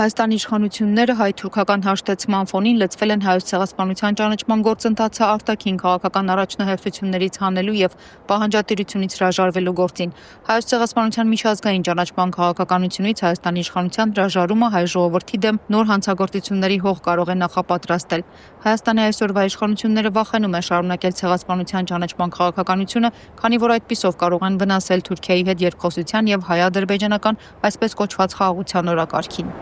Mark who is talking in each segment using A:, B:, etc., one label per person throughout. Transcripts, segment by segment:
A: Հայաստանի իշխանությունները հայ-թուրքական հաշտեցման ֆոնին լցվել են Հայոց ցեղասպանության ճանաչման գործընթացը արտաքին քաղաքական առաջնահերթություններից հանելու եւ պահանջատիրությունից հրաժարվելու գործին։ Հայոց ցեղասպանության միջազգային ճանաչման քաղաքականությունից Հայաստանի իշխանության հրաժարումը հայ ժողովրդի դեմ նոր հանցագործությունների հող կարող է նախապատրաստել։ Հայաստանի այսօրվա իշխանությունները վախենում են շարունակել ցեղասպանության ճանաչման քաղաքականությունը, քանի որ այդպիսով կարող են վնասել Թուրքիայի հետ երկխոսության եւ հայ-ադրբեջանական այսպես կոչված խաղաղության օրակարգին։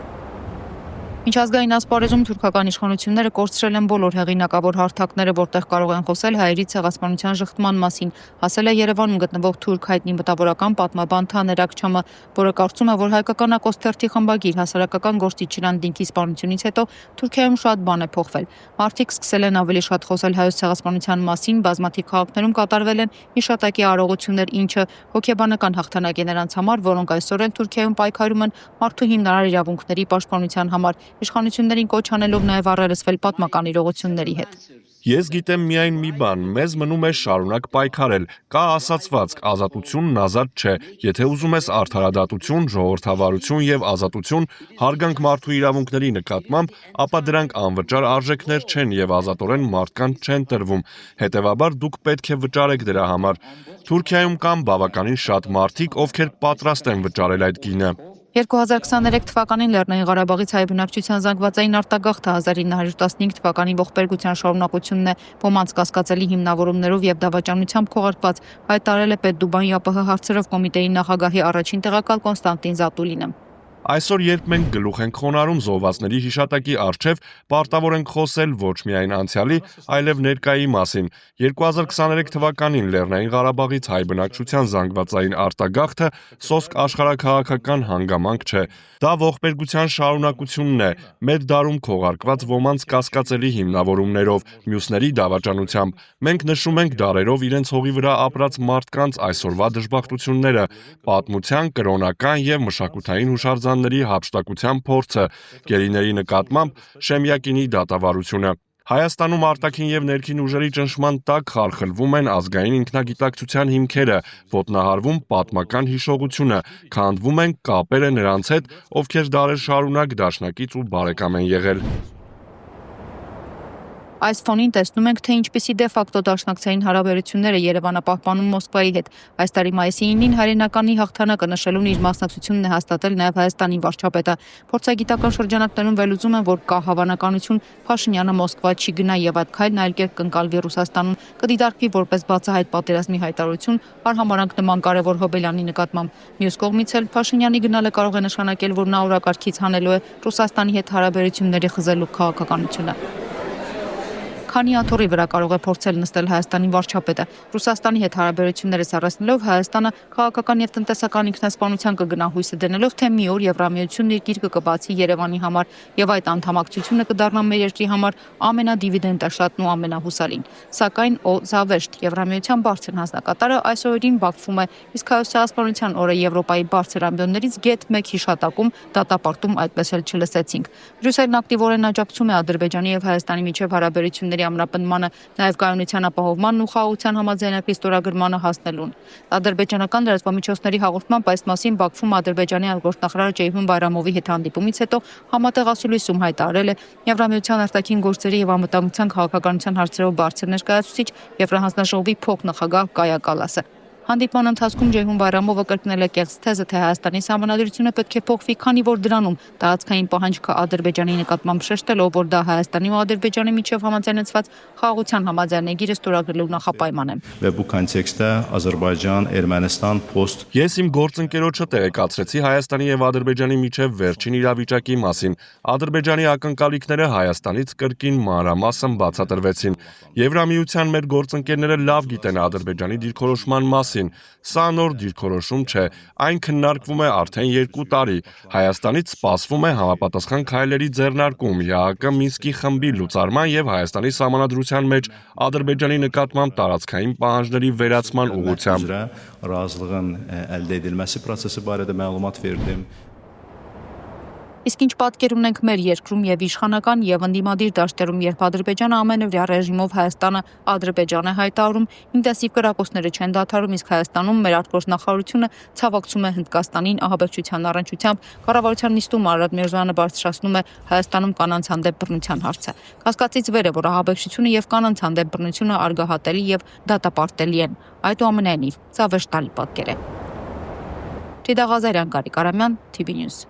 A: Միջազգային ասպարեզում թուրքական իշխանությունները կորցրել են բոլոր հեղինակավոր հարթակները, որտեղ կարող են խոսել հայերի ցեղասպանության շղթման մասին, ասել է Երևանում գտնվող թուրք հայտնի մտավորական պատմաբան Թաներ Աքչամը, որը կարծում է, որ հայկական ակոսթերթի խմբագիր հասարակական գործիչ Չիրան Դինքի սպանությունից հետո Թուրքիայում շատ բան է փոխվել։ Մարդիկ սկսել են ավելի շատ խոսել հայոց ցեղասպանության մասին, բազմաթիվ քաղաքներում կատարվել են հիշատակի արարողություններ, ինչը հոգեբանական հաղթանակ է նրանց համար, որոնք այսօր էլ Թուրքիայում պայքարում են մարդու հիմնարար իրավունքների պաշտպանության համար, իշխանություններին կոչ անելով նաև առերեսվել պատմական իրողությունների հետ։
B: Ես գիտեմ միայն մի բան, մեզ մնում է շարունակ պայքարել, կա ասացվածք, ազատությունն ազատ չէ, եթե ուզում ես արդարադատություն, ժողովրդավարություն եւ ազատություն, հարգանք մարդու իրավունքների նկատմամբ, ապա դրանք անվճար արժեքներ չեն եւ ազատորեն մարդկանց չեն տրվում, հետեւաբար դուք պետք է վճարեք դրա համար։ Թուրքիայում կան բավականին շատ մարդիկ, ովքեր պատրաստ են վճարել այդ գինը։
A: 2023 թվականին Լեռնային Ղարաբաղից հայ բնակչության զանգվածային արտագաղթը 1915 թվականի ողբերգության շարունակությունն է, ոմանց կասկածելի հիմնավորումներով եւ դավաճանությամբ քողարկված, հայտարարել է Պետդուբայի ԱՊՀ հարցերով կոմիտեի նախագահի առաջին տեղակալ Կոնստանտին Զատուլինը։
B: Այսօր, երբ մենք գլուխ ենք խոնարհում զոհվածների հիշատակի առջև, պարտավոր ենք խոսել ոչ միայն անցյալի, այլև ներկայի մասին։ 2023 թվականին Լեռնային Ղարաբաղից հայ բնակչության զանգվածային արտագաղթը սոսկ աշխարհաքաղաքական հանգամանք չէ։ Դա ողբերգության շարունակությունն է, մեր դարում քողարկված ոմանց կասկածելի հիմնավորումներով, մյուսների դավաճանությամբ։ Մենք նշում ենք դարերով իրենց հողի վրա ապրած մարդկանց այսօրվա դժբախտությունները, պատմության, կրոնական եւ մշակութային հուշարձանների հափշտակության փորձը, գերիների նկատմամբ Շեմյակինի դատավարությունը։ Հայաստանում արտաքին եւ ներքին ուժերի ճնշման տակ խարխլվում են ազգային ինքնագիտակցության հիմքերը, ոտնահարվում պատմական հիշողությունը, քանդվում են կապերը նրանց հետ, ովքեր դարեր շարունակ դաշնակից ու բարեկամ են եղել։
A: Այս ֆոնին տեսնում ենք, թե ինչպիսի դեֆակտո դաշնակցային հարաբերությունները Երևանը պահպանում Մոսկվայի հետ։ Այս տարի մայիսի 9-ին հայրենականի հաղթանակը նշելուն իր մասնակցությունն է հաստատել նաև Հայաստանի վարչապետը։ Փորձագիտական շրջանակներում վերլուծում են, որ կա հավանականություն Փաշինյանը Մոսկվա չի գնա եւ այդ քայլն այլ կերպ կընկալվի Ռուսաստանում, կդիտարկվի որպես բացահայտ պատերազմի հայտարարություն, արհամարհանք նման կարևոր հոբելյանի նկատմամբ։ Մյուս կողմից էլ Փաշինյանի գնալը կարող է նշանակել, որ նա օրակարգից հանելու է Ռուսաստանի հետ հարաբերությունների խզելու քաղաքականությունը։ Քանի աթոռի վրա կարող է փորձել նստել Հայաստանի վարչապետը։ Ռուսաստանի հետ հարաբերությունները սառեցնելով Հայաստանը քաղաքական եւ տնտեսական ինքնասպանության կգնա հույսը դնելով, թե մի օր Եվրամիությունն իր գիրկը կբացի Երևանի համար եւ այդ անդամակցությունը կդառնա մեր երկրի համար ամենադիվիդենտաշատն ու ամենահուսալին։ Սակայն զավեշտ Եվրամիության բարձր հանձնակատարը այս օրերին Բաքվում է, իսկ Հայոց ցեղասպանության օրը Եվրոպայի բարձր ամբիոններից գեթ 1 հիշատակում դատապարտում այդպես էլ չլսեցինք։ Բրյուսելն ակտիվորեն աջակցում է Ադրբեջանի եւ Հայաստանի միջև հարաբերությունների ամրապնդմանը, նաև կայունության ապահովմանն ու խաղաղության համաձայնագրի ստորագրմանը հասնելուն։ Ադրբեջանական լրատվամիջոցների հաղորդմամբ այս մասին Բաքվում Ադրբեջանի արտգործնախարար Ceyhun Bayramovի հետ հանդիպումից հետո համատեղ ասուլիսում հայտարարել է Եվրամիության արտաքին գործերի եւ անվտանգության քաղաքականության հարցերով բարձր ներկայացուցիչ Եվրահանձնաժողովի փոխնախագահ Կայա Կալասը։ Հանդիպման ընթացքում Ceyhun Bayramova կրկնել է կեղծ թեզը, թե Հայաստանի սահմանադրությունը պետք է փոխվի, քանի որ դրանում տարածքային պահանջ կա Ադրբեջանի նկատմամբ շեշտելով, որ դա Հայաստանի ու Ադրբեջանի միջև համաձայնեցված խաղաղության համաձայնագիրը ստորագրելու նախապայման է։
C: Ve bu kontekstdə Azərbaycan-Ermənistan post
B: Ես իմ գործընկերոջը տեղեկացրեցի Հայաստանի եւ Ադրբեջանի միջև վերջին իրավիճակի մասին։ Ադրբեջանի ակնկալիքները Հայաստանից կրկին մանրամասն բացատրվեցին։ Եվրամիության մեր գործընկերները լավ գիտեն Ադրբեջանի դիրքորոշման մասին։ Սա նոր դիրքորոշում չէ, այն քննարկվում է արդեն 2 տարի։ Հայաստանից սպասվում է համապատասխան քայլերի ձեռնարկում ԵԱՀԿ Մինսկի խմբի լուծարման եւ Հայաստանի սահմանադրության մեջ Ադրբեջանի նկատմամբ տարածքային պահանջների վերացման ուղղությամբ։
C: razılığın əldə edilməsi prosesi barədə məlumat verdim.
A: Իսկ ինչ պատկեր ունենք մեր երկրում եւ իշխանական եւ ընդդիմադիր դաշտերում, երբ Ադրբեջանը ամենևրյա ռեժիմով Հայաստանը Ադրբեջան է հայտարարում, ինտենսիվ կրակոցները չեն դադարում, իսկ Հայաստանում մեր արտգործնախարարությունը ցավակցում է Հնդկաստանին ահաբեկչության առնչությամբ, կառավարության նիստում Արարատ Միրզոյանը բարձրացնում է Հայաստանում կանանց հանդեպ բռնության հարցը։ Կասկածից վեր է, որ ահաբեկչությունը եւ կանանց հանդեպ բռնությունը արգահատելի եւ դատապարտելի են։ Այդուամենայնիվ, սա վշտալի պատկեր է։ Թիդա Ղազարյան, Գարիկ Արամյան, TV News։